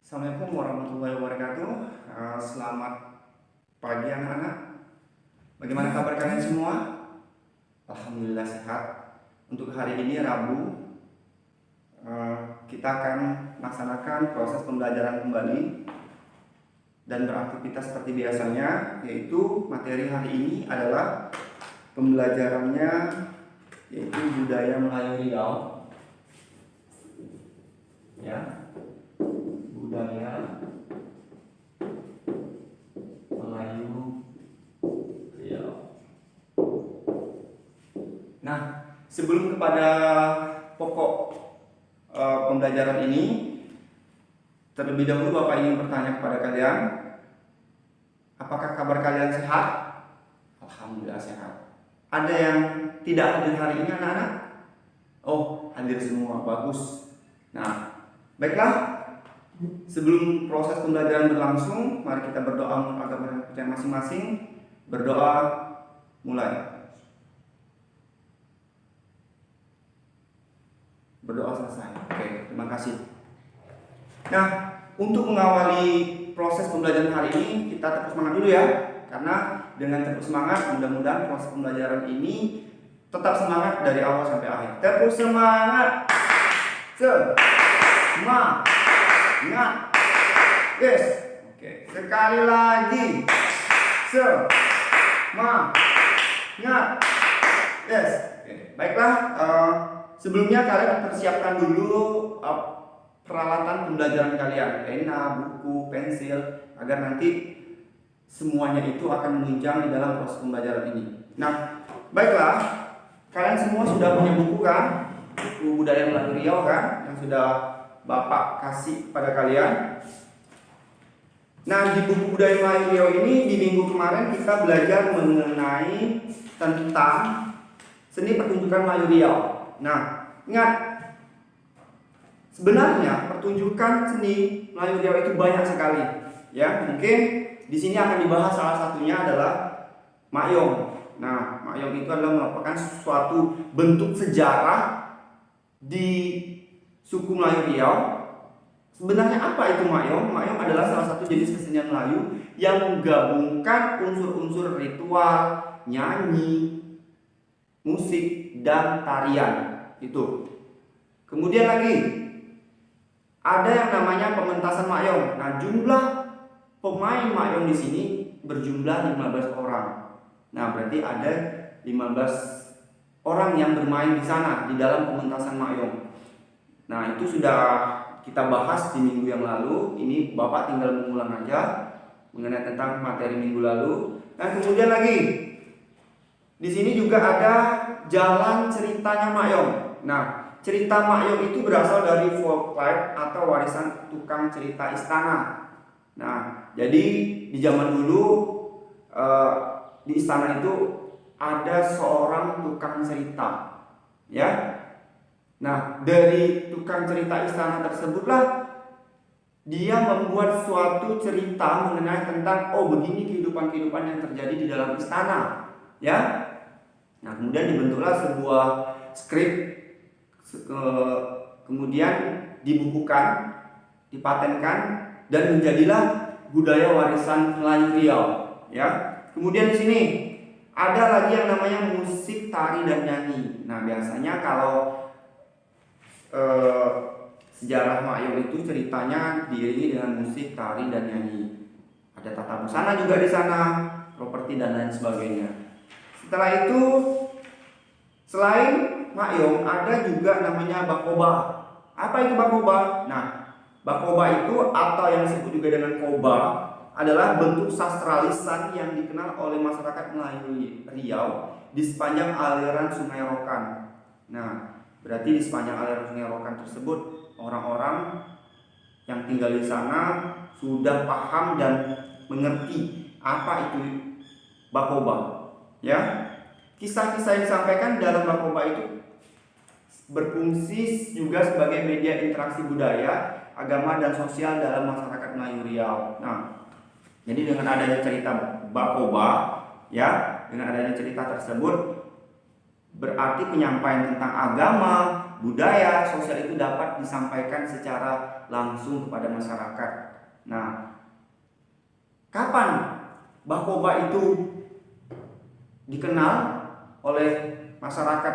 Assalamualaikum warahmatullahi wabarakatuh. Selamat pagi anak-anak. Bagaimana kabar kalian semua? Alhamdulillah sehat. Untuk hari ini Rabu, kita akan melaksanakan proses pembelajaran kembali dan beraktivitas seperti biasanya, yaitu materi hari ini adalah pembelajarannya yaitu budaya Melayu Riau. Ya. Budaya Melayu Riau. Nah, sebelum kepada pokok pembelajaran ini, terlebih dahulu Bapak ingin bertanya kepada kalian, apakah kabar kalian sehat? Alhamdulillah sehat. Ada yang tidak hadir hari ini anak-anak? Oh, hadir semua, bagus. Nah, baiklah. Sebelum proses pembelajaran berlangsung, mari kita berdoa menurut agama dan percaya masing-masing. Berdoa, mulai. Berdoa selesai. Oke, terima kasih. Nah, untuk mengawali proses pembelajaran hari ini, kita tetap semangat dulu ya. Karena dengan terus semangat, mudah-mudahan proses pembelajaran ini tetap semangat dari awal sampai akhir. Terus semangat. Semangat. Ingat, yes, oke. Sekali lagi, semangat, yes. Oke. Baiklah, sebelumnya kalian persiapkan dulu peralatan pembelajaran kalian, pena, buku, pensil, agar nanti semuanya itu akan menunjang di dalam proses pembelajaran ini. Nah, baiklah, kalian semua sudah punya buku kan? Buku budaya Melayu Riau kan, yang sudah Bapak kasih pada kalian. Nah, di buku budaya Melayu Riau ini di minggu kemarin kita belajar mengenai tentang seni pertunjukan Melayu Riau. Nah, ingat, sebenarnya pertunjukan seni Melayu Riau itu banyak sekali. Ya, mungkin di sini akan dibahas salah satunya adalah Mak-Yong. Nah, Mak-Yong itu adalah merupakan suatu bentuk sejarah di suku Melayu Riau. Sebenarnya apa itu Mak-Yong? Mak-Yong adalah salah satu jenis kesenian Melayu yang menggabungkan unsur-unsur ritual, nyanyi, musik, dan tarian. Itu. Kemudian lagi ada yang namanya pementasan Mak-Yong. Nah, jumlah pemain Mak-Yong di sini berjumlah 15 orang. Nah, berarti ada 15 orang yang bermain di sana di dalam pementasan Mak-Yong. Nah, itu sudah kita bahas di minggu yang lalu. Ini Bapak tinggal mengulang aja mengenai tentang materi minggu lalu. Dan kemudian lagi di sini juga ada jalan ceritanya Mak-Yong. Nah, cerita Mak-Yong itu berasal dari folklore atau warisan tukang cerita istana. Nah, jadi di zaman dulu di istana itu ada seorang tukang cerita, ya. Nah, dari tukang cerita istana tersebutlah dia membuat suatu cerita mengenai tentang begini kehidupan-kehidupan yang terjadi di dalam istana, ya. Nah, kemudian dibentuklah sebuah skrip, kemudian dibukukan, dipatenkan, dan menjadilah budaya warisan Melayu Riau, ya. Kemudian di sini ada lagi yang namanya musik, tari, dan nyanyi. Nah, biasanya kalau sejarah Mak-Yong itu ceritanya diiringi dengan musik, tari, dan nyanyi. Ada tata busana juga di sana, properti dan lain sebagainya. Setelah itu, selain Mak-Yong ada juga namanya Bakoba. Apa itu Bakoba? Nah, Bakoba itu atau yang disebut juga dengan koba adalah bentuk sastra lisan yang dikenal oleh masyarakat Melayu Riau di sepanjang aliran Sungai Rokan. Nah, berarti di sepanjang aliran Sungai Rokan tersebut orang-orang yang tinggal di sana sudah paham dan mengerti apa itu Bakoba, ya. Kisah-kisah yang disampaikan dalam Bakoba itu berfungsi juga sebagai media interaksi budaya, agama, dan sosial dalam masyarakat Melayu Riau. Nah, jadi dengan adanya cerita Bakoba, ya, dengan adanya cerita tersebut Berarti penyampaian tentang agama, budaya, sosial itu dapat disampaikan secara langsung kepada masyarakat. Nah, kapan Bakoba itu dikenal oleh masyarakat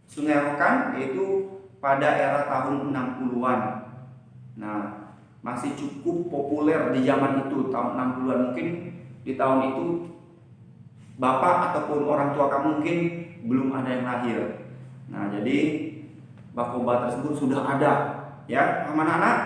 Sungai Rokan? Yaitu pada era tahun 60-an. Nah, masih cukup populer di zaman itu, tahun 60-an. Mungkin di tahun itu bapak ataupun orang tua kamu mungkin belum ada yang lahir. Nah, jadi Bakoba tersebut sudah ada, ya, anak-anak.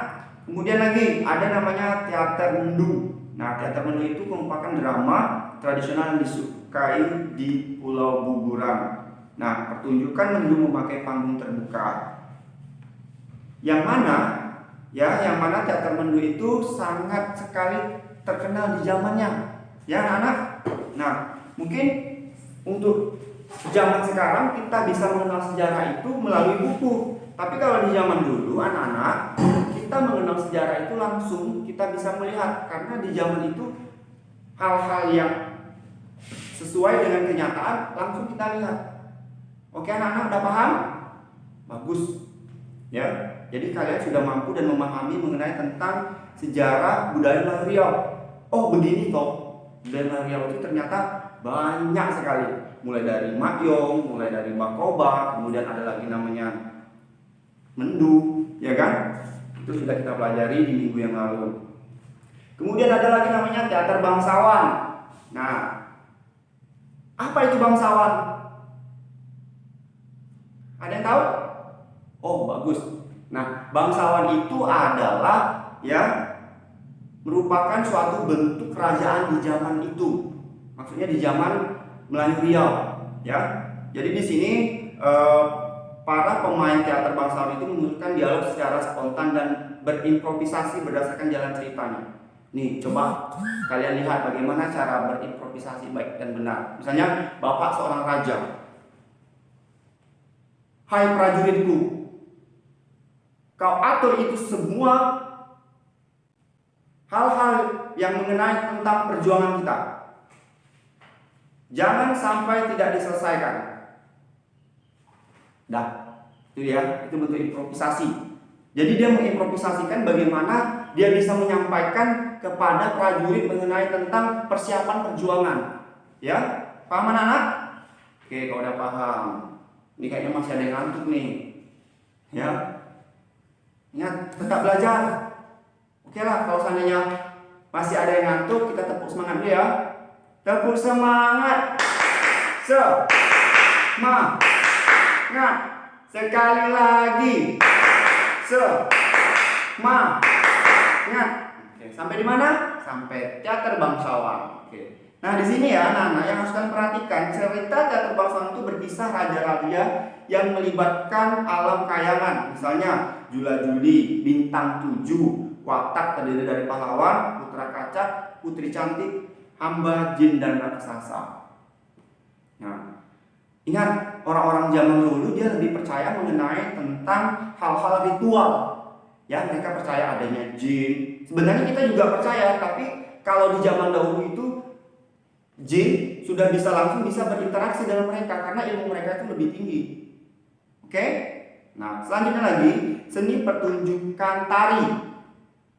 Kemudian lagi ada namanya teater Mendu. Nah, teater Mendu itu merupakan drama tradisional yang disukai di Pulau Buburan. Nah, pertunjukan Mendu memakai panggung terbuka, yang mana teater Mendu itu sangat sekali terkenal di zamannya, ya anak-anak. Nah, mungkin untuk zaman sekarang kita bisa mengenal sejarah itu melalui buku. Tapi kalau di zaman dulu anak-anak, kita mengenal sejarah itu langsung, kita bisa melihat. Karena di zaman itu hal-hal yang sesuai dengan kenyataan langsung kita lihat. Oke anak-anak, udah paham? Bagus, ya. Jadi kalian sudah mampu dan memahami mengenai tentang sejarah budaya Melayu Riau. Oh begini toh, budaya Melayu Riau itu ternyata banyak sekali. Mulai dari Makyong, mulai dari Bakoba, kemudian ada lagi namanya Mendu, ya kan? Itu sudah kita pelajari di minggu yang lalu. Kemudian ada lagi namanya teater bangsawan. Nah, apa itu bangsawan? Ada yang tahu? Oh bagus. Nah, bangsawan itu adalah merupakan suatu bentuk kerajaan di zaman itu. Maksudnya di zaman Melayu Riau, ya. Jadi di sini para pemain teater bangsawan itu menunjukkan dialog secara spontan dan berimprovisasi berdasarkan jalan ceritanya. Nih, coba kalian lihat bagaimana cara berimprovisasi baik dan benar. Misalnya, bapak seorang raja. Hai prajuritku, kau atur itu semua hal-hal yang mengenai tentang perjuangan kita. Jangan sampai tidak diselesaikan. Dah, itu ya, itu bentuk improvisasi. Jadi dia mengimprovisasikan bagaimana dia bisa menyampaikan kepada prajurit mengenai tentang persiapan perjuangan. Ya, paham anak-anak? Oke, kalau udah paham. Ini kayaknya masih ada yang ngantuk nih. Ya. Ingat, tetap belajar. Oke lah, kalau seandainya masih ada yang ngantuk, kita tepuk semangat dulu ya. Tepuk semangat. Semangat. Sekali lagi. Semangat. Oke, sampai di mana? Sampai teater bangsawan. Oke. Nah, di sini ya anak-anak yang harus kalian perhatikan, cerita teater bangsawan itu berkisah raja-raja yang melibatkan alam kayangan. Misalnya Jula Juli, Bintang 7, Watak terdiri dari pahlawan, putra kaca, putri cantik, hamba, jin, dan raksasa. Nah, ingat orang-orang zaman dulu dia lebih percaya mengenai tentang hal-hal ritual. Ya, mereka percaya adanya jin. Sebenarnya kita juga percaya, tapi kalau di zaman dahulu itu jin sudah langsung bisa berinteraksi dengan mereka karena ilmu mereka itu lebih tinggi. Oke? Nah, selanjutnya lagi seni pertunjukan tari.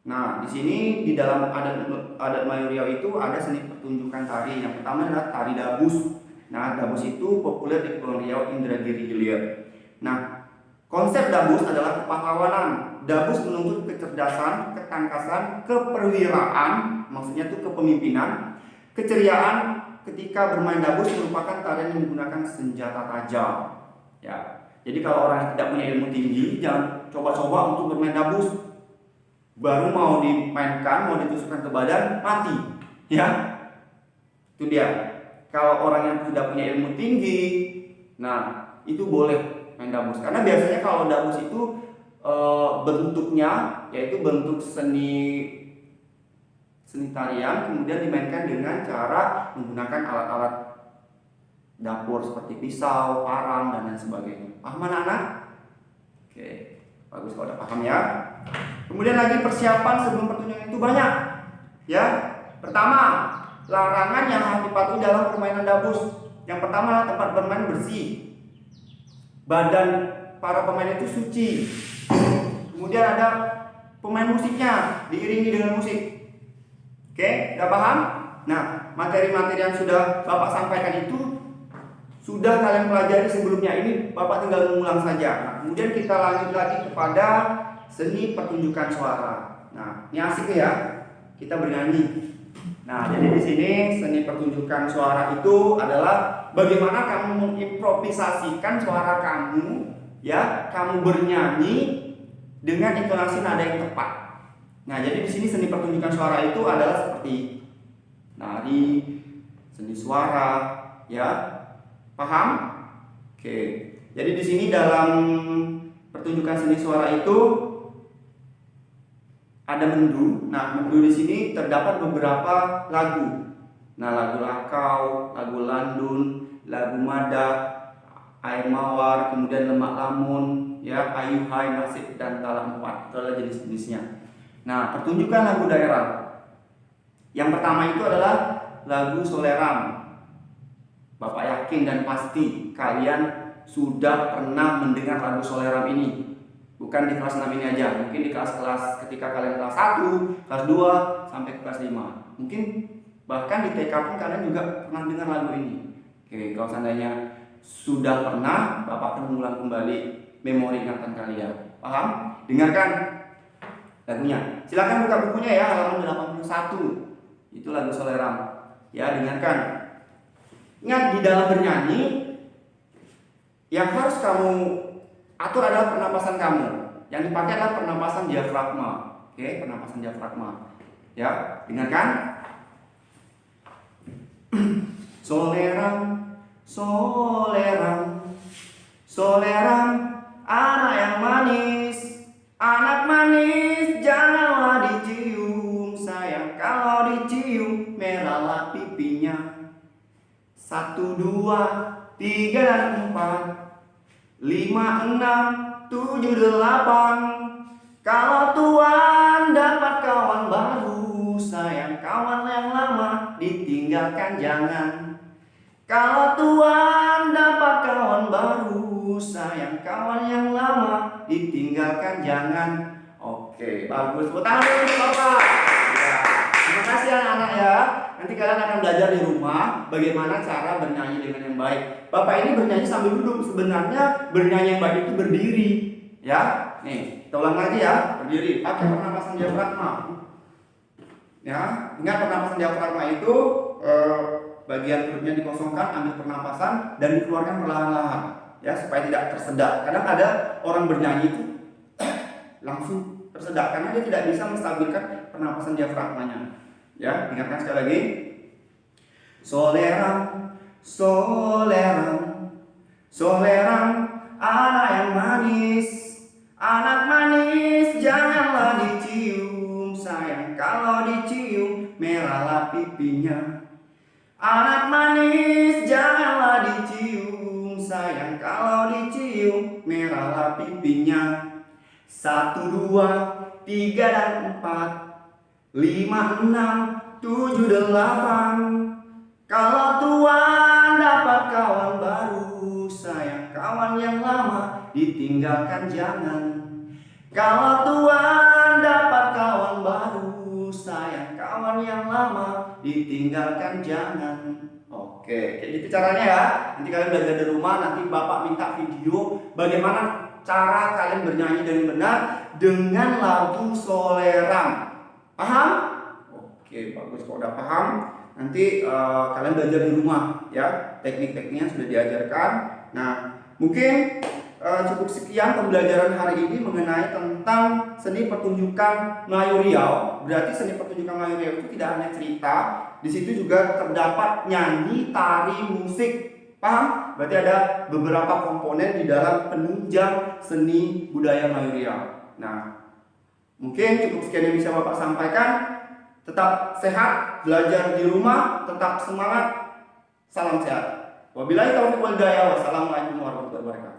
Nah, di sini di dalam adat Melayu Riau itu ada seni pertunjukan tari. Yang pertama adalah tari dabus. Nah, dabus itu populer di Kepulauan Riau, Indragiri Hilir. Nah, konsep dabus adalah kepahlawanan. Dabus menuntut kecerdasan, ketangkasan, keperwiraan, maksudnya itu kepemimpinan, keceriaan. Ketika bermain dabus merupakan tarian yang menggunakan senjata tajam. Ya, jadi kalau orang yang tidak punya ilmu tinggi, jangan coba-coba untuk bermain dabus. Baru mau dimainkan, mau ditusukkan ke badan, mati. Ya, itu dia. Kalau orang yang tidak punya ilmu tinggi, nah itu boleh main dabus. Karena biasanya kalau dabus itu bentuknya yaitu bentuk seni tarian, kemudian dimainkan dengan cara menggunakan alat-alat dapur seperti pisau, parang, dan lain sebagainya. Paham anak-anak? Oke, bagus kalau udah paham ya. Kemudian lagi persiapan sebelum pertunjukan itu banyak. Ya, pertama, larangan yang harus dipatuhi dalam permainan dabus. Yang pertama adalah tempat bermain bersih. Badan para pemain itu suci. Kemudian ada pemain musiknya, diiringi dengan musik. Oke, udah paham? Nah, materi-materi yang sudah Bapak sampaikan itu sudah kalian pelajari sebelumnya. Ini Bapak tinggal mengulang saja. Nah, kemudian kita lanjut lagi kepada seni pertunjukan suara. Nah, ini asik ya. Kita bernyanyi. Nah, jadi di sini seni pertunjukan suara itu adalah bagaimana kamu mengimprovisasikan suara kamu, ya, kamu bernyanyi dengan intonasi nada yang tepat. Nah, jadi di sini seni pertunjukan suara itu adalah seperti nari, seni suara, ya. Paham? Oke. Jadi di sini dalam pertunjukan seni suara itu ada mendu. Nah, mendu di sini terdapat beberapa lagu. Nah, lagu Lakau, lagu Landun, lagu Mada, Air Mawar, kemudian Lemak Lamun, ya, Ayu Hai, Nasib, dan Talam 4. Itu adalah jenis-jenisnya. Nah, pertunjukan lagu daerah. Yang pertama itu adalah lagu Soleram. Bapak yakin dan pasti kalian sudah pernah mendengar lagu Soleram ini. Bukan di kelas 6 ini aja, mungkin di kelas-kelas ketika kalian kelas 1, kelas 2, sampai ke kelas 5. Mungkin bahkan di TK pun kalian juga pernah dengar lagu ini. Oke, kalau seandainya sudah pernah, Bapak akan mengulang kembali memori ingatan kalian. Paham? Dengarkan lagunya. Silakan buka bukunya ya, halaman 81. Itu lagu Soleram. Ya, dengarkan. Ingat, di dalam bernyanyi yang harus kamu atur adalah pernapasan kamu. Yang dipakai adalah pernapasan diafragma. Oke, pernapasan diafragma. Ya, dengarkan. Soleram, soleram, soleram, anak yang manis, anak manis, janganlah dicium, sayang kalau dicium, merahlah pipinya. 1, 2, 3 dan 4, 5, 6, 7, 8. Kalau Tuhan dapat kawan baru, sayang kawan yang lama ditinggalkan jangan. Kalau Tuhan dapat kawan baru, sayang kawan yang lama ditinggalkan jangan. Oke, bagus. Tepuk tangan untuk Bapak. Ya, terima kasih anak-anak ya. Nanti kalian akan belajar di rumah bagaimana cara bernyanyi dengan yang baik. Bapak ini bernyanyi sambil duduk. Sebenarnya bernyanyi yang baik itu berdiri. Ya, nih, kita ulang lagi ya. Berdiri, pakai pernapasan diafragma. Ya, ingat pernapasan diafragma itu bagian perutnya dikosongkan, ambil pernapasan dan dikeluarkan perlahan-lahan, ya, supaya tidak tersedak. Kadang ada orang bernyanyi itu langsung tersedak karena dia tidak bisa menstabilkan pernapasan diafragmanya. Ya, dengarkan sekali lagi. Soleram, soleram, soleram, anak yang manis, anak manis, janganlah dicium, sayang kalau dicium, merahlah pipinya. Anak manis, janganlah dicium, sayang kalau dicium, merahlah pipinya. 1, 2, 3 dan 4, 5, 6, 7, 8. Kalau Tuhan dapat kawan baru, sayang kawan yang lama ditinggalkan jangan. Kalau Tuhan dapat kawan baru, sayang kawan yang lama ditinggalkan jangan. Oke, kayak gitu caranya ya. Nanti kalian belajar di rumah, nanti Bapak minta video bagaimana cara kalian bernyanyi dengan benar dengan lagu Soleram. Paham? Oke, bagus. Kalau udah paham, nanti kalian belajar di rumah ya. Teknik-tekniknya sudah diajarkan. Nah, mungkin cukup sekian pembelajaran hari ini mengenai tentang seni pertunjukan Melayu Riau. Berarti seni pertunjukan Melayu Riau itu tidak hanya cerita, di situ juga terdapat nyanyi, tari, musik. Paham? Berarti ada beberapa komponen di dalam penunjang seni budaya Melayu Riau. Nah, mungkin cukup sekian yang bisa Bapak sampaikan. Tetap sehat, belajar di rumah, tetap semangat. Salam sehat. Wabillahi taufiq wal hidayah. Wassalamualaikum warahmatullahi wabarakatuh.